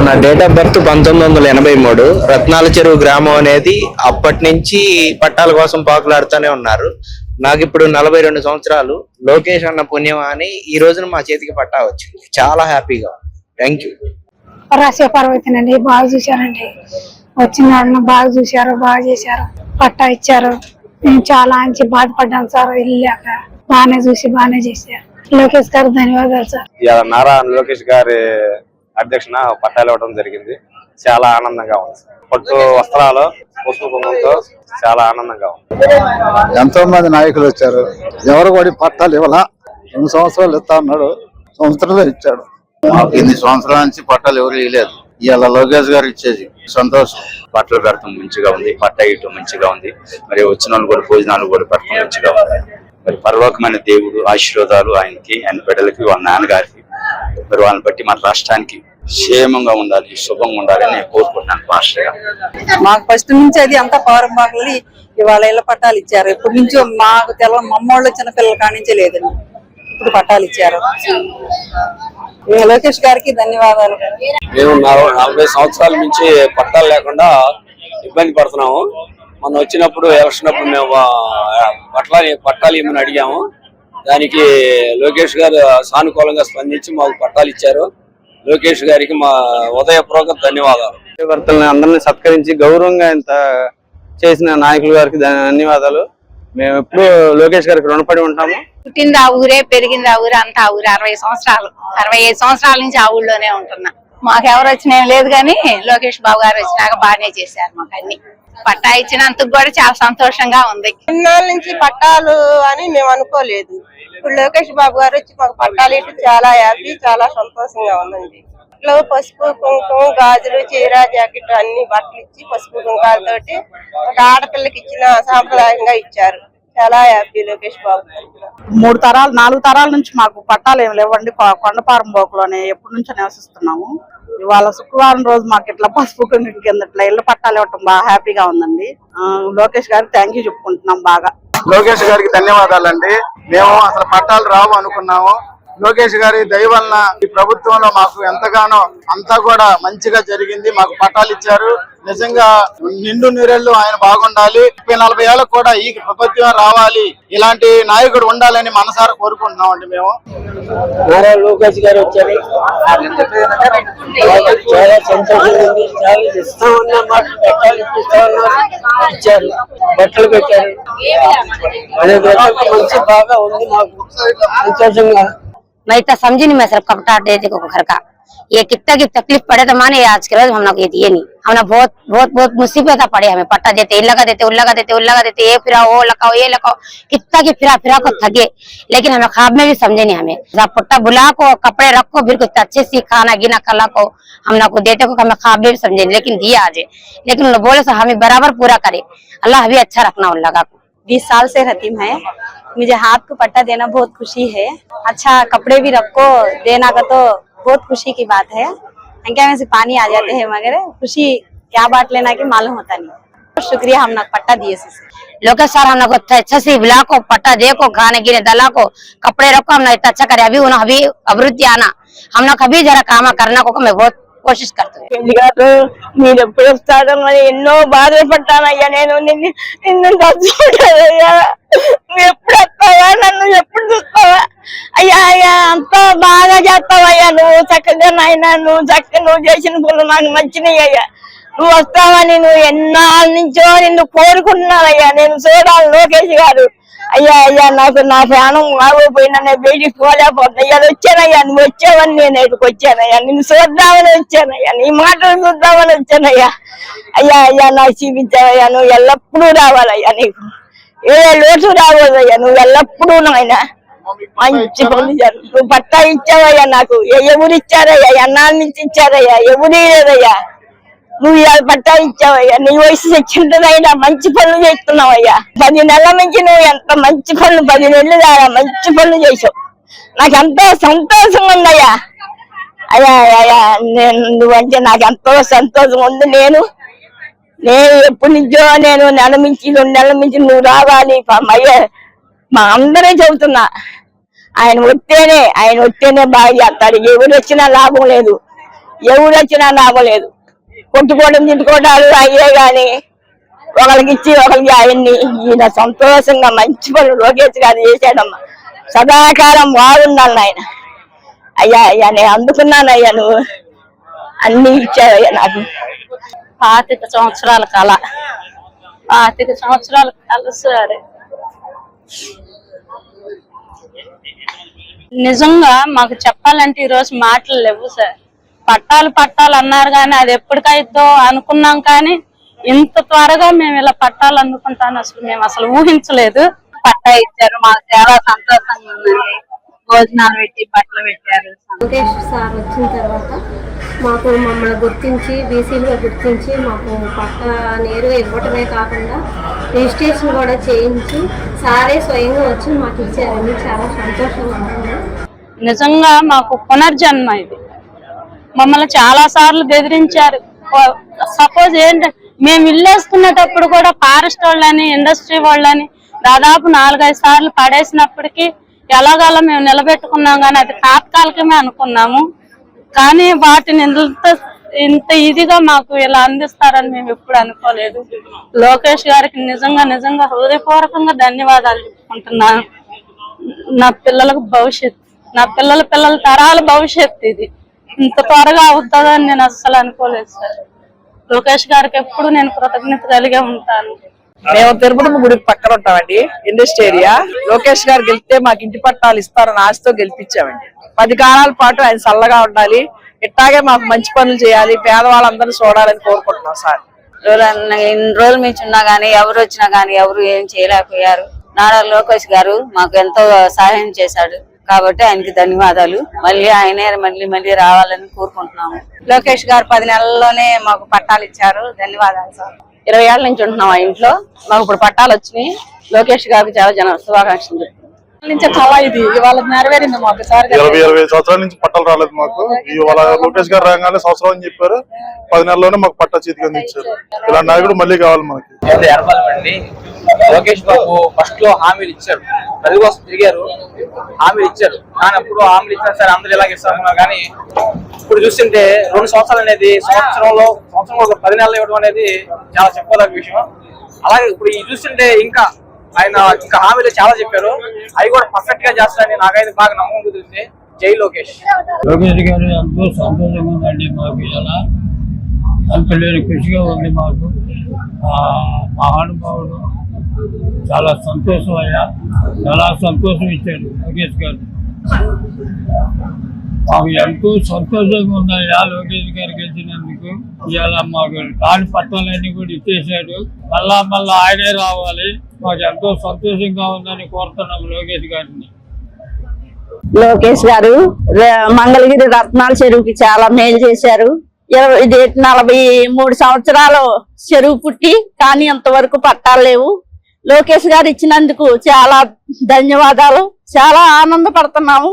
నా date of birth 1983. రత్నాల చెరువు గ్రామం అనేది అప్పటి నుంచి పట్టాల కోసం పాకులాడుతూనే ఉన్నారు. నాకు ఇప్పుడు 42 సంవత్సరాలు. లోకేష్ అన్న పుణ్యం అని ఈ రోజున మా చేతికి పట్టా వచ్చింది. చాలా హ్యాపీగా. Thank you. పర్వతనండి, బాగా చూశారండి. వచ్చిన బాగా చూశారు, బాగా చేశారు, పట్టా ఇచ్చారు. మేము చాలా మంచి బాధపడ్డాం సార్. వెళ్ళాక బాగానే చూసి బాగానే చేశారు. లోకేష్ గారు ధన్యవాదాలు సార్. నారా లోకేష్ గారి అధ్యక్షన పట్టాలు ఇవ్వడం జరిగింది. చాలా ఆనందంగా ఉంది. పట్టు వస్త్రాలు పసుపు కుంకుమతో చాలా ఆనందంగా ఉంది. ఎంతో మంది నాయకులు వచ్చారు. ఎవరు కూడా పట్టాలు ఇవ్వాల. 2 సంవత్సరాలు ఇస్తా అన్నాడు, సంవత్సరాలు ఇచ్చాడు. మాకు 8 సంవత్సరాల నుంచి పట్టాలు ఎవరు ఇవ్వలేదు. ఇవాళ లోకేష్ గారు ఇచ్చేది సంతోషం. బట్టలు పెడతాం మంచిగా ఉంది, పట్ట ఇయటం మంచిగా ఉంది. మరి వచ్చిన వాళ్ళు కూడా భోజనాలు కూడా పెట్టడం మంచిగా ఉంది. మరి పరలోకమైన దేవుడు ఆశీర్వాదాలు ఆయనకి, ఆయన బిడ్డలకి, వాళ్ళ నాన్నగారికి, మరి వాళ్ళని బట్టి మన రాష్ట్రానికి క్షేమంగా ఉండాలి, శుభంగా ఉండాలని నేను కోరుకుంటున్నాను. పాస్టర్గా మాకు ఫస్ట్ నుంచి అది అంతా పౌరం బాగుంది. ఇవాళ ఇళ్ల పట్టాలు ఇచ్చారు. ఎప్పటి నుంచో మాకు తెలవని మమ్మోళ్ళు చిన్న పిల్లల కానించే లేదండి, ఇప్పుడు పట్టాలు ఇచ్చారు. లోకేష్ గారికి ధన్యవాదాలు. మేము 40 సంవత్సరాల నుంచి పట్టాలు లేకుండా ఇబ్బంది పడుతున్నాము. మొన్న వచ్చినప్పుడు ఎలక్షన్ అప్పుడు మేము పట్టాలు ఇమ్మని అడిగాము. దానికి లోకేష్ గారు సానుకూలంగా స్పందించి మాకు పట్టాలు ఇచ్చారు. లోకేష్ గారికి మా ఉదయపూర్వక ధన్యవాదాలు. అందరినీ సత్కరించి గౌరవంగా ఇంత చేసిన నాయకుల గారికి ధన్యవాదాలు. మేము ఎప్పుడు లోకేష్ గారికి రుణపడి ఉంటాము. పుట్టింది ఆ ఊరే, పెరిగింది ఆ ఊరే, అంతా ఆ ఊరే. 65 సంవత్సరాల నుంచి ఆ ఊళ్ళోనే ఉంటున్నా. మాకెవరు వచ్చినా లేదు కానీ లోకేష్ బాబు గారు వచ్చినాక బాగానే చేశారు. మాకు అన్ని పట్టా ఇచ్చినందుకు కూడా చాలా సంతోషంగా ఉంది. ఇన్నాళ్ళ నుంచి పట్టాలు అని మేము అనుకోలేదు. ఇప్పుడు లోకేష్ బాబు గారు వచ్చి మాకు పట్టాలు ఇటు చాలా హ్యాపీ, చాలా సంతోషంగా ఉందండి. ఇంట్లో పసుపు కుంకుమ, గాజులు, చీర, జాకెట్ అన్ని బట్టలు ఇచ్చి పసుపు కుంకాలతోటి ఒక ఆడపిల్లకి ఇచ్చిన సాంప్రదాయంగా ఇచ్చారు. చాలా హ్యాపీ లోకేష్ బాబు. 3 తరాలు 4 తరాల నుంచి మాకు పట్టాలు ఏమి లేవండి. కొండపారం బోకులోనే ఎప్పటి నుంచో నివసిస్తున్నాము. ఇవాళ శుక్రవారం రోజు మాకు ఇట్లా పసుపు కుంకుమ కింద ఇట్లా ఇళ్ల పట్టాలు ఇవ్వటం బాగా హ్యాపీగా ఉందండి. లోకేష్ గారికి థ్యాంక్ యూ చెప్పుకుంటున్నాం. బాగా లోకేష్ గారికి ధన్యవాదాలండి. మేము అసలు పట్టాలు రావు అనుకున్నాము. లోకేష్ గారి దయ వలన ఈ ప్రభుత్వంలో మాకు ఎంతగానో అంతా కూడా మంచిగా జరిగింది. మాకు పట్టాలు ఇచ్చారు. నిజంగా నిండు నీరెళ్ళు ఆయన బాగుండాలి. 40 ఏళ్ళకు కూడా ఈ ప్రభుత్వం రావాలి, ఇలాంటి నాయకుడు ఉండాలని మనసారా కోరుకుంటున్నాం అండి. మేము లోకేష్ గారు వచ్చారు, చాలా సంతోషంగా ఉంది. చాలా ఇస్తా ఉన్నా, మాకు పట్టాలు ఇప్పిస్తా ఉన్నారు, ఇచ్చారు, బట్టలు పెట్టారు. అదే మంచి బాగా ఉంది, మాకు సంతోషంగా. मैं तो समझी नहीं, मैं सिर्फ कपड़ा दे दी को घर का। ये कितना की तकलीफ पड़े तो माने आज के रोज हम लोग ये दिए नहीं। हमने बहुत मुसीबत पड़े। हमें पट्टा देते, ये लगा देते, ये फिरा वो लगाओ, ये लगाओ, कितना की फिरा को थके। लेकिन हमें ख्वाब में भी समझे नहीं। हमें पट्टा बुला को, कपड़े रखो, फिर कुछ अच्छे से खाना गिना कला को हम लोग को देते को हमें ख्वाब में भी समझे नहीं। लेकिन दिया आज, लेकिन बोले सो हमें बराबर पूरा करे। अल्लाह अभी अच्छा रखना उन लगा को। 20 साल से रतीम है। मुझे हाथ को पट्टा देना बहुत खुशी है। अच्छा कपड़े भी रखो देना का तो बहुत खुशी की बात है। क्या में से पानी आ जाते हैं मगर खुशी क्या बात लेना की मालूम होता नहीं। शुक्रिया हम लोग पट्टा दिए से। लोकेश सर हम लोग अच्छा से बुला को, पट्टा दे को, खाने गिने दला को, कपड़े रखो, हम लोग इतना अच्छा करे। अभी उन्होंने अभी अभिवृद्धि आना हम लोग अभी जरा काम करना को मैं बहुत కోషిష్ మీరు ఎప్పుడు వస్తారో మరి ఎన్నో బాధలు పడ్డానయ్యా. నేను నిన్ను తలుచుకుంటానయ్యా. నువ్వు ఎప్పుడు వస్తావా, నన్ను ఎప్పుడు చూస్తావా అయ్యా? అయ్యా అంత బాగా చేస్తావయ్యా నువ్వు. చక్కగా నాయన నువ్వు చేసిన పనులు నాకు నచ్చినాయి అయ్యా. నువ్వు వస్తావని నువ్వు ఎన్నాళ్ళ నుంచో నిన్ను కోరుకుంటున్నానయ్యా. నేను చూడాలి లోకేష్ గారు. అయ్యా నాకు నా ప్రాణం ఆగిపోయినా నేను బయటికి పోలేకపోతున్నా. వచ్చానయ్యా, నువ్వు వచ్చావని నేను ఇక్కడికి వచ్చానయ్యా. నిన్ను చూద్దామని వచ్చానయ్యా, నీ మాటలు చూద్దామని వచ్చానయ్యా. అయ్యా నాకు చూపించావయ్యా. నువ్వు ఎల్లప్పుడూ రావాలయ్యా. నీకు ఏ లోటు రావద్దయ్యా. నువ్వు ఎల్లప్పుడూ నాయన మంచి పనులు చేయాలి. నువ్వు పట్టా ఇచ్చావయ్యా నాకు. ఎవరు ఇచ్చారయ్యా? ఎన్నాళ్ళ నుంచి ఇచ్చారయ్యా? ఎవరు లేదయ్యా. నువ్వు పట్టా ఇచ్చావయ్యా. నీ వయసు తెచ్చిందైనా మంచి పనులు చేస్తున్నావయ్యా. 10 నెలల నుంచి నువ్వు ఎంత మంచి పనులు, 10 నెలలు దాకా మంచి పనులు చేసావు. నాకు ఎంతో సంతోషంగా ఉందయ్యా. అయ్యా నువ్వంటే నాకు ఎంతో సంతోషం ఉంది. నేను ఎప్పటి నుంచో నేను 1 నెల నుంచి 2 నెలల నుంచి నువ్వు రావాలి మా అందరే చెబుతున్నా. ఆయన వస్తేనే బాగా చేస్తాడు. ఎవరు వచ్చినా లాభం లేదు. ఎవరు వచ్చినా నాగలేదు. కొట్టుకోవడం తిట్టుకోవడాలు అయ్యే గాని ఒకరికి ఇచ్చి ఒకరికి ఆయన్ని ఈయన సంతోషంగా మంచి పనులు లోకేష్ గారు చేశాడమ్మా. సదాకాలం బాగుండాలి ఆయన. అయ్యా అయ్యా నేను అందుకున్నానయ్యా, నువ్వు అన్ని ఇచ్చావయ్యా నాకు. 25 సంవత్సరాల కళ, 25 సంవత్సరాల కళ సార్. నిజంగా మాకు చెప్పాలంటే ఈ రోజు మాటలు లేవు సార్. పట్టాలు అన్నారు కానీ అది ఎప్పటికైతో అనుకున్నాం, కానీ ఇంత త్వరగా మేము ఇలా పట్టాలు అందుకుంటాను అసలు మేము ఊహించలేదు. పట్టా ఇచ్చారు, మాకు చాలా సంతోషంగా ఉందండి. భోజనాలు పెట్టి బట్టలు పెట్టారు. లోకేష్ సార్ వచ్చిన తర్వాత మమ్మల్ని గుర్తించి బీసీలుగా గుర్తించి మాకు పట్టా నేరుగా ఇవ్వటమే కాకుండా రిజిస్ట్రేషన్ కూడా చేయించి సారే స్వయంగా వచ్చి మాకు ఇచ్చారండి. చాలా సంతోషంగా ఉంది. నిజంగా మాకు పునర్జన్మ ఇది. మమ్మల్ని చాలా సార్లు బెదిరించారు. సపోజ్ ఏంటంటే మేము ఇల్లు వేసుకునేటప్పుడు కూడా ఫారెస్ట్ వాళ్ళని ఇండస్ట్రీ వాళ్ళని దాదాపు 4-5 సార్లు పడేసినప్పటికీ ఎలాగలా మేము నిలబెట్టుకున్నాం, కానీ అది తాత్కాలికమే అనుకున్నాము. కానీ వాటిని ఇంత ఇదిగా మాకు ఇలా అందిస్తారని మేము ఎప్పుడు అనుకోలేదు. లోకేష్ గారికి నిజంగా హృదయపూర్వకంగా ధన్యవాదాలు చెప్పుకుంటున్నాను. నా పిల్లలకు భవిష్యత్తు, నా పిల్లల తరాల భవిష్యత్తు ఇది ఇంత త్వరగా అవుతుందని నేను అస్సలు అనుకోలేదు సార్. లోకేష్ గారికి ఎప్పుడు నేను కృతజ్ఞత కలిగే ఉంటాను. మేము తిరుపతి గుడికి పక్కన ఉంటామండి, ఇండస్ట్రీ ఏరియా. లోకేష్ గారు గెలిస్తే మాకు ఇంటి పట్టాలు ఇస్తారని ఆశతో గెలిపించామండి. 10 కాలాల పాటు ఆయన చల్లగా ఉండాలి, ఇట్టాగే మాకు మంచి పనులు చేయాలి, పేదవాళ్ళందరినీ చూడాలని కోరుకుంటున్నాం సార్. ఇన్ని రోజుల నుంచి ఉన్నా గానీ ఎవరు వచ్చినా గానీ ఎవరు ఏం చేయలేకపోయారు. నారా లోకేష్ గారు మాకు ఎంతో సహాయం చేశాడు కాబట్టి ఆయనకి ధన్యవాదాలు. మళ్ళీ ఆయనే మళ్ళీ రావాలని కోరుకుంటున్నాము. లోకేష్ గారు 10 నెలల్లోనే మాకు పట్టాలు ఇచ్చారు. ధన్యవాదాలు సార్. 20 ఏళ్ల నుంచి ఉంటున్నాం ఆ ఇంట్లో, మాకు ఇప్పుడు పట్టాలు వచ్చినాయి. లోకేష్ గారికి చాలా శుభాకాంక్షలు. చాలా ఇది ఇవాళ నెరవేరింది మాకు సార్. 20 సంవత్సరాల నుంచి పట్టాలు రాలేదు మాకు. ఇవాళ లోకేష్ గారు రాగానే సంవత్సరం అని చెప్పారు, 10 నెలల్లోనే మాకు పట్టా చేతికి అందించారు. ఇలాంటి నాయకుడు మళ్ళీ కావాలి మనకి. లోకేష్ బాబు ఫస్ట్ లో హామీలు ఇచ్చారు, ప్రజల కోసం తిరిగారు, హామీలు ఇచ్చారు. కానీ అప్పుడు హామీలు ఇచ్చారు సరే అందరూ ఇలాగ ఇస్తామన్నారు. కానీ ఇప్పుడు చూస్తుంటే 2 సంవత్సరాలు అనేది సంవత్సరంలో 10 నెలలు ఇవ్వడం అనేది చాలా చెప్పుకోదగ్గ విషయం. అలాగే ఇప్పుడు ఈ చూస్తుంటే ఇంకా ఆయన హామీలు చాలా చెప్పారు, అవి కూడా పర్ఫెక్ట్ గా చేస్తారని నాకైతే బాగా నమ్మకం కుదిరింది. జై లోకేష్. లోకేష్ గారు ఎంతో సంతోషంగా ఉందండి మాకు. ఇలా అంత లేని ఖుషిగా ఉంది మాకు. మహానుభావుడు చాలా సంతోషం అయ్యా, చాలా సంతోషం ఇచ్చాడు లోకేష్ గారు. మాకు ఎంతో సంతోషంగా ఉందయ్యా లోకేష్ గారు గెలిచినందుకు. ఇలా మాకు కాని పట్టాలన్నీ కూడా ఇచ్చేసాడు. మళ్ళా ఆయనే రావాలి. మాకు ఎంతో సంతోషంగా ఉందని కోరుతున్నాం లోకేష్ గారిని. లోకేష్ గారు మంగళగిరి రత్నాల చెరువుకి చాలా మేలు చేశారు. 43 సంవత్సరాలు చెరువు పుట్టి కానీ అంతవరకు పట్టాలు లేవు. లోకేష్ గారు ఇచ్చినందుకు చాలా ధన్యవాదాలు. చాలా ఆనందపడుతున్నాము.